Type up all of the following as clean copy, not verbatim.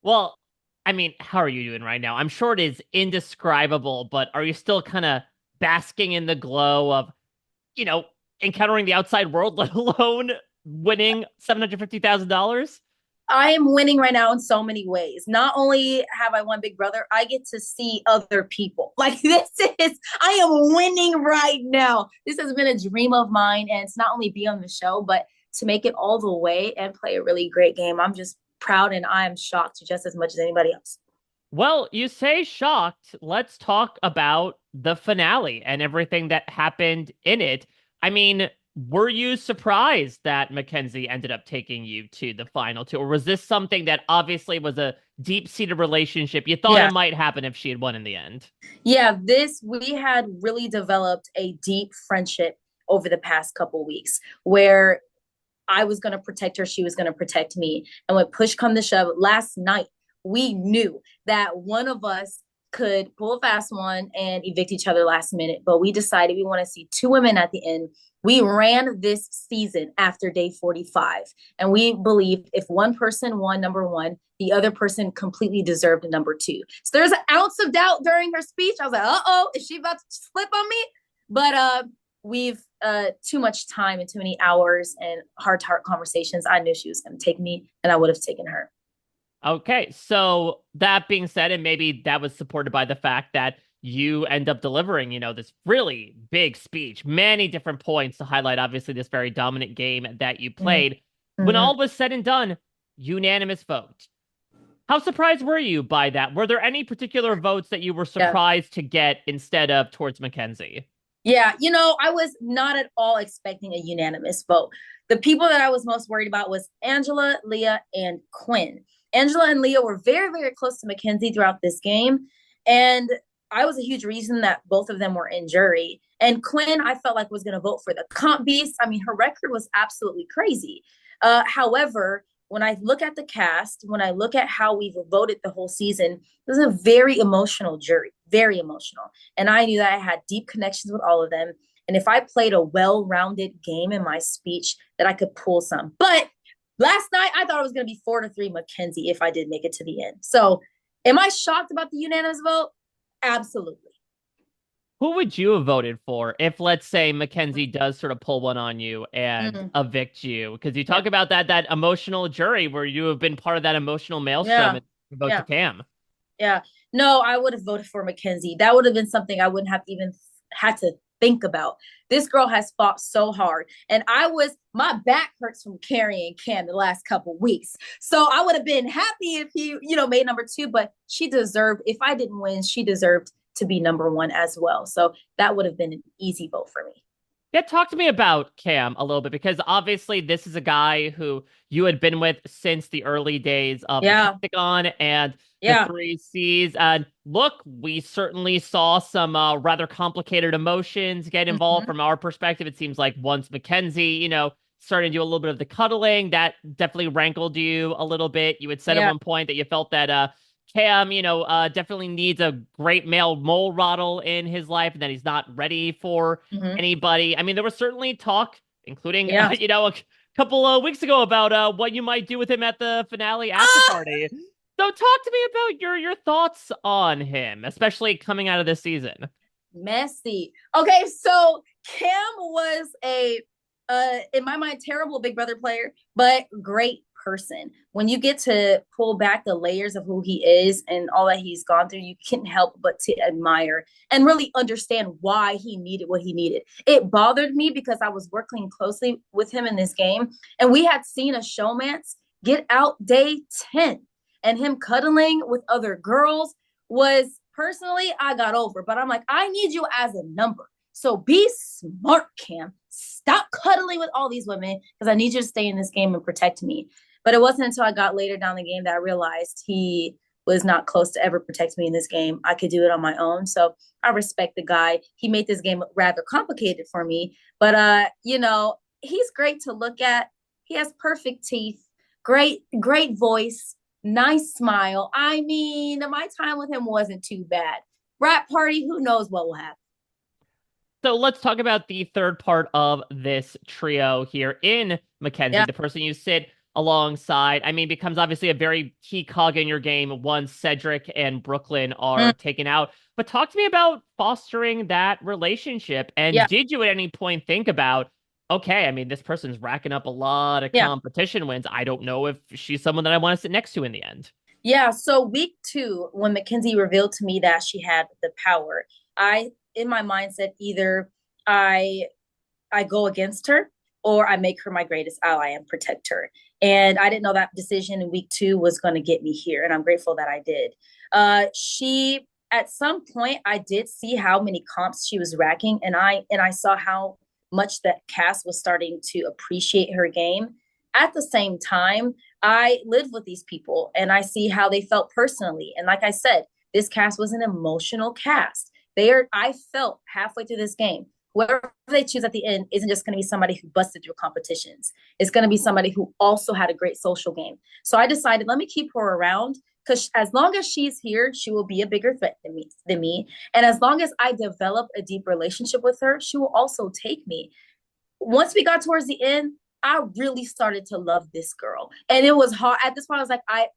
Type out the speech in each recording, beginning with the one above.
Well, I mean, how are you doing right now? I'm sure it is indescribable, but are you still kind of basking in the glow of, you know, encountering the outside world, let alone winning $750,000? I am winning right now in so many ways. Not only have I won Big Brother, I get to see other people. Like I am winning right now. This has been a dream of mine, and it's not only be on the show, but to make it all the way and play a really great game. I'm just proud, and I am shocked just as much as anybody else. Well, you say shocked. Let's talk about the finale and everything that happened in it. I mean, were you surprised that McKenzie ended up taking you to the final two? Or was this something that obviously was a deep-seated relationship? You thought it Yeah. might happen if she had won in the end. Yeah, this we had really developed a deep friendship over the past couple weeks where I was going to protect her, she was going to protect me. And when push come to shove last night, we knew that one of us could pull a fast one and evict each other last minute, but we decided we want to see two women at the end. We ran this season after day 45, and we believed if one person won number one, the other person completely deserved number two. So there's an ounce of doubt during her speech. I was like, uh-oh, is she about to flip on me? But we've too much time and too many hours and heart to heart conversations. I knew she was going to take me, and I would have taken her. Okay, so that being said, and maybe that was supported by the fact that you end up delivering, this really big speech, many different points to highlight, obviously, this very dominant game that you Mm-hmm. played. When Mm-hmm. all was said and done, unanimous vote. How surprised were you by that? Were there any particular votes that you were Yeah. surprised to get instead of towards McKenzie? Yeah. I was not at all expecting a unanimous vote. The people that I was most worried about was Angela, Leah, and Quinn. Angela and Leah were very, very close to McKenzie throughout this game. And I was a huge reason that both of them were in jury. And Quinn, I felt like was going to vote for the comp beast. I mean, her record was absolutely crazy. However, when I look at the cast, when I look at how we've voted the whole season, it was a very emotional jury, very emotional. And I knew that I had deep connections with all of them. And if I played a well-rounded game in my speech, that I could pull some. But last night, I thought it was going to be 4-3 McKenzie if I did make it to the end. So, am I shocked about the unanimous vote? Absolutely. Who would you have voted for if, let's say, Mackenzie does sort of pull one on you and Mm, evict you? Because you yeah, talk about that emotional jury where you have been part of that emotional maelstrom yeah, and vote to yeah, Cam. yeah. No, I would have voted for McKenzie. That would have been something I wouldn't have even had to think about. This girl has fought so hard, and my back hurts from carrying Cam the last couple weeks. So I would have been happy if he, made number two. But she deserved. If I didn't win, she deserved to be number one as well. So that would have been an easy vote for me. Yeah, talk to me about Cam a little bit because obviously this is a guy who you had been with since the early days of the Yeah, Pentagon and the yeah. Three Cs. And look, we certainly saw some rather complicated emotions get involved Mm-hmm. from our perspective. It seems like once Mackenzie, started to do a little bit of the cuddling, that definitely rankled you a little bit. You had said at Yeah, one point that you felt that Cam, definitely needs a great male mole model in his life and that he's not ready for mm-hmm. anybody. I mean, there was certainly talk, including, Yeah. a couple of weeks ago about what you might do with him at the finale after Ah, party. So talk to me about your thoughts on him, especially coming out of this season. messy. Okay, so Cam was a in my mind terrible Big Brother player, but great person. When you get to pull back the layers of who he is and all that he's gone through, you can't help but to admire and really understand why he needed what he needed. It bothered me because I was working closely with him in this game, and we had seen a showmance get out day 10, and him cuddling with other girls was personally I got over. But I'm like, I need you as a number. So be smart, Cam. Stop cuddling with all these women because I need you to stay in this game and protect me. But it wasn't until I got later down the game that I realized he was not close to ever protect me in this game. I could do it on my own. So I respect the guy. He made this game rather complicated for me. But he's great to look at. He has perfect teeth, great voice, nice smile. I mean, my time with him wasn't too bad. Rap party, who knows what will happen? So let's talk about the third part of this trio here in Mackenzie, Yeah. the person you sit alongside. I mean, becomes obviously a very key cog in your game once Cedric and Brooklyn are taken out. But talk to me about fostering that relationship. And Yeah, did you at any point think about, okay, I mean, this person's racking up a lot of yeah. competition wins. I don't know if she's someone that I want to sit next to in the end. Yeah, so week 2, when McKenzie revealed to me that she had the power, I in my mind said either I I go against her or I make her my greatest ally and protect her. And I didn't know that decision in week 2 was going to get me here, and I'm grateful that I did. She at some point I did see how many comps she was racking, and I saw how much that cast was starting to appreciate her game. At the same time, I live with these people and I see how they felt personally. And like I said, this cast was an emotional cast. I felt halfway through this game, whoever they choose at the end isn't just going to be somebody who busted through competitions. It's going to be somebody who also had a great social game. So I decided, let me keep her around because as long as she's here, she will be a bigger threat than me. And as long as I develop a deep relationship with her, she will also take me. Once we got towards the end, I really started to love this girl. And it was hard. At this point, I was like, I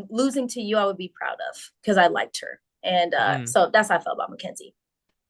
losing to you, I would be proud of because I liked her. And Mm. so that's how I felt about McKenzie.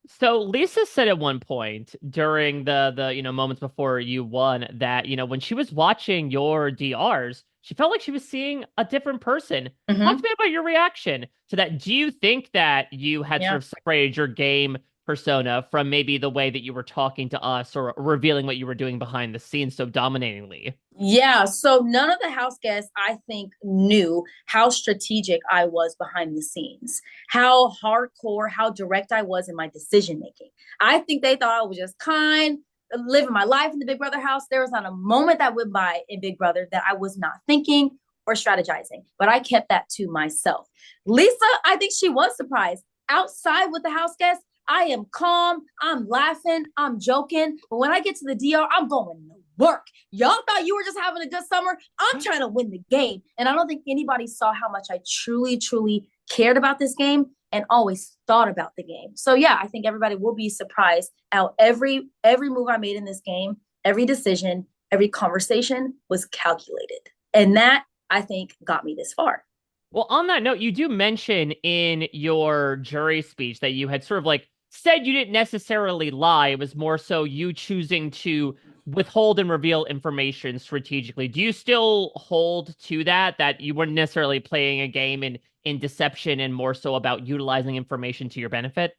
So Lisa said at one point during the moments before you won that when she was watching your DRs, she felt like she was seeing a different person. Talk to Mm-hmm. me about your reaction to that. Do you think that you had sort Yeah. of separated your game persona from maybe the way that you were talking to us or revealing what you were doing behind the scenes so dominatingly? Yeah, so none of the house guests, I think, knew how strategic I was behind the scenes, how hardcore, how direct I was in my decision making. I think they thought I was just kind, living my life in the Big Brother house. There was not a moment that went by in Big Brother that I was not thinking or strategizing, but I kept that to myself. Lisa, I think she was surprised. Outside with the house guests, I am calm, I'm laughing, I'm joking. But when I get to the DR, I'm going to work. Y'all thought you were just having a good summer. I'm trying to win the game. And I don't think anybody saw how much I truly, truly cared about this game and always thought about the game. So yeah, I think everybody will be surprised how every move I made in this game, every decision, every conversation was calculated. And that I think got me this far. Well, on that note, you do mention in your jury speech that you had sort of like said you didn't necessarily lie. It was more so you choosing to withhold and reveal information strategically. Do you still hold to that you weren't necessarily playing a game in deception and more so about utilizing information to your benefit?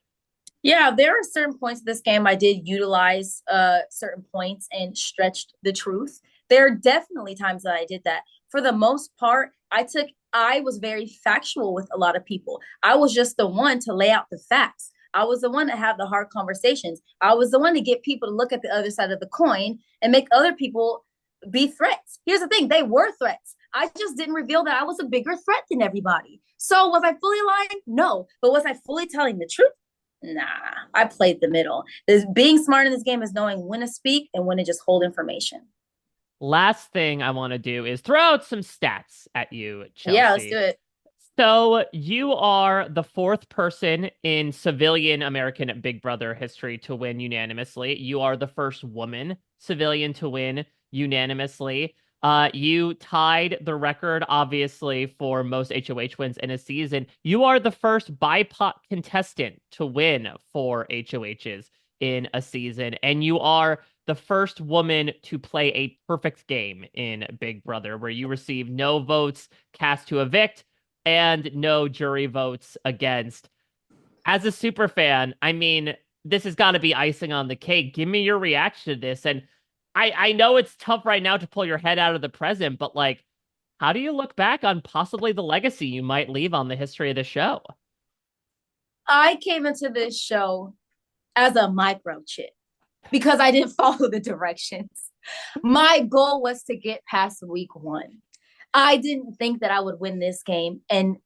Yeah, there are certain points of this game I did utilize certain points and stretched the truth. There are definitely times that I did that. For the most part, I was very factual with a lot of people. I was just the one to lay out the facts. I was the one to have the hard conversations. I was the one to get people to look at the other side of the coin and make other people be threats. Here's the thing, they were threats. I just didn't reveal that I was a bigger threat than everybody. So was I fully lying? No. But was I fully telling the truth? Nah, I played the middle. Being smart in this game is knowing when to speak and when to just hold information. Last thing I want to do is throw out some stats at you, Yeah, let's do Chelsea. it. So you are the fourth person in civilian American Big Brother history to win unanimously. You are the first woman civilian to win unanimously. You tied the record, obviously, for most HOH wins in a season. You are the first BIPOC contestant to win 4 HOHs in a season, and you are the first woman to play a perfect game in Big Brother, where you receive no votes cast to evict and no jury votes against. As a super fan, I mean, this has got to be icing on the cake. Give me your reaction to this. And I know it's tough right now to pull your head out of the present, but like, how do you look back on possibly the legacy you might leave on the history of the show? I came into this show as a microchip because I didn't follow the directions. My goal was to get past week 1. I didn't think that I would win this game and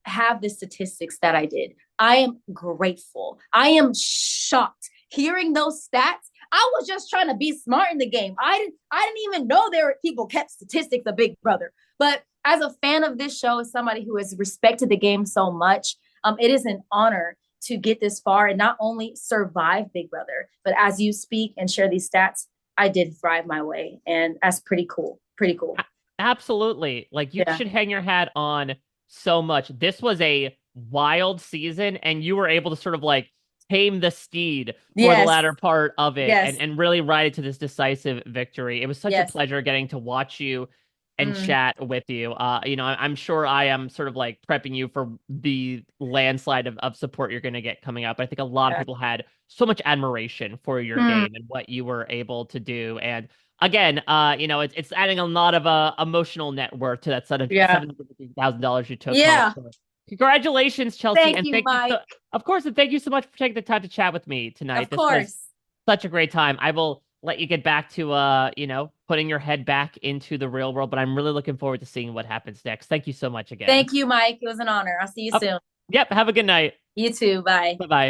have the statistics that I did. I am grateful. I am shocked hearing those stats. I was just trying to be smart in the game. I didn't even know there were people kept statistics of Big Brother. But as a fan of this show, as somebody who has respected the game so much, it is an honor to get this far and not only survive Big Brother, but as you speak and share these stats, I did thrive my way. And that's pretty cool. Pretty cool. Absolutely. Like you Yeah. should hang your hat on so much. This was a wild season, and you were able to sort of like tame the steed for the Yes. latter part of it Yes. and really ride it to this decisive victory. It was such a Yes. pleasure getting to watch you and Mm, chat with you. I'm sure I am sort of like prepping you for the landslide of support you're going to get coming up. I think a lot of yeah. people had so much admiration for your Mm, game and what you were able to do. And again, it's adding a lot of emotional net worth to that yeah. $750,000 you took home. Yeah. So congratulations, Chelsea, Thank and you, Mike. of course, and thank you so much for taking the time to chat with me tonight. Of This was course. such a great time. I will let you get back to putting your head back into the real world, but I'm really looking forward to seeing what happens next. Thank you so much again. Thank you, Mike. It was an honor. I'll see you Oh, soon. yep, have a good night. You too. Bye. Bye bye.